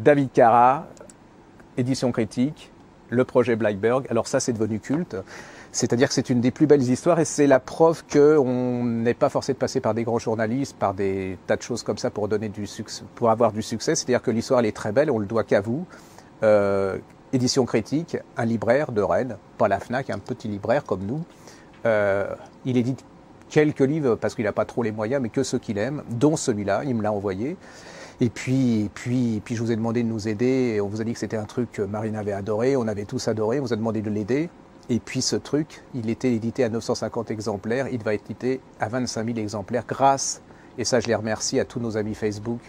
David Carra, édition critique, le projet Blackberg. Alors ça, c'est devenu culte. C'est-à-dire que c'est une des plus belles histoires et c'est la preuve qu'on n'est pas forcé de passer par des grands journalistes, par des tas de choses comme ça pour donner du succès, pour avoir du succès. C'est-à-dire que l'histoire, elle est très belle, on le doit qu'à vous. Édition critique, un libraire de Rennes, pas la Fnac, un petit libraire comme nous. Il édite quelques livres parce qu'il n'a pas trop les moyens, mais que ceux qu'il aime, dont celui-là, il me l'a envoyé. Et puis, je vous ai demandé de nous aider, et on vous a dit que c'était un truc que Marine avait adoré, on avait tous adoré, on vous a demandé de l'aider. Et puis ce truc, il était édité à 950 exemplaires, il va être édité à 25 000 exemplaires grâce, et ça je les remercie, à tous nos amis Facebook.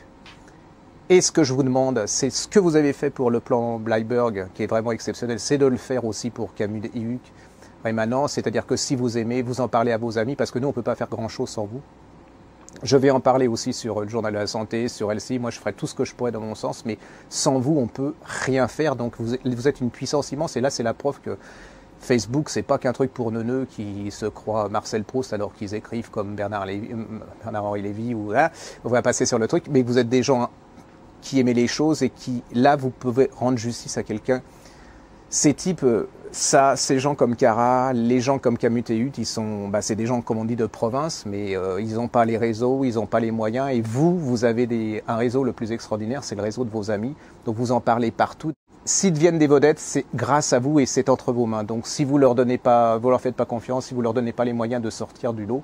Et ce que je vous demande, c'est ce que vous avez fait pour le plan Blackberg, qui est vraiment exceptionnel, c'est de le faire aussi pour Camus et Huc. Et maintenant, c'est-à-dire que si vous aimez, vous en parlez à vos amis, parce que nous, on ne peut pas faire grand-chose sans vous. Je vais en parler aussi sur le Journal de la Santé, sur LCI. Moi, je ferai tout ce que je pourrais dans mon sens, mais sans vous, on ne peut rien faire. Donc, vous êtes une puissance immense. Et là, c'est la preuve que Facebook, c'est pas qu'un truc pour neuneux qui se croient Marcel Proust alors qu'ils écrivent comme Bernard-Henri Lévy. Ou, hein, on va passer sur le truc. Mais vous êtes des gens qui aimez les choses et qui, là, vous pouvez rendre justice à quelqu'un. Ces types, ces gens comme Carra, les gens comme Camus et Huth, c'est des gens, comme on dit, de province, mais ils n'ont pas les réseaux, ils n'ont pas les moyens. Et vous avez un réseau le plus extraordinaire, c'est le réseau de vos amis. Donc vous en parlez partout. S'ils deviennent des vedettes, c'est grâce à vous et c'est entre vos mains. Donc si vous leur faites pas confiance, si vous leur donnez pas les moyens de sortir du lot,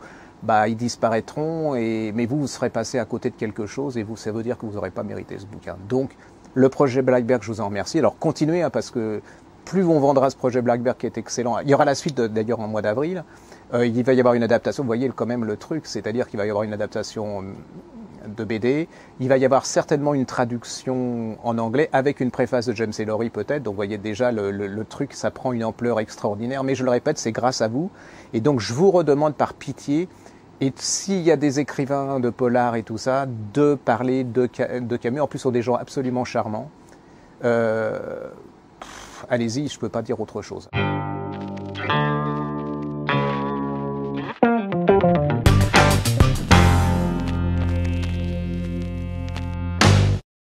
ils disparaîtront. Mais vous serez passé à côté de quelque chose et ça veut dire que vous n'aurez pas mérité ce bouquin. Donc le projet Blackberg, je vous en remercie. Alors continuez, parce que plus on vendra ce projet Blackberg qui est excellent. Il y aura la suite d'ailleurs en mois d'avril. Il va y avoir une adaptation. Vous voyez quand même le truc, c'est-à-dire qu'il va y avoir une adaptation de BD. Il va y avoir certainement une traduction en anglais avec une préface de James Ellory peut-être. Donc vous voyez déjà le truc, ça prend une ampleur extraordinaire. Mais je le répète, c'est grâce à vous. Et donc je vous redemande par pitié, et s'il y a des écrivains de polar et tout ça, de parler de Camus. En plus, ce sont des gens absolument charmants. Allez-y, je ne peux pas dire autre chose.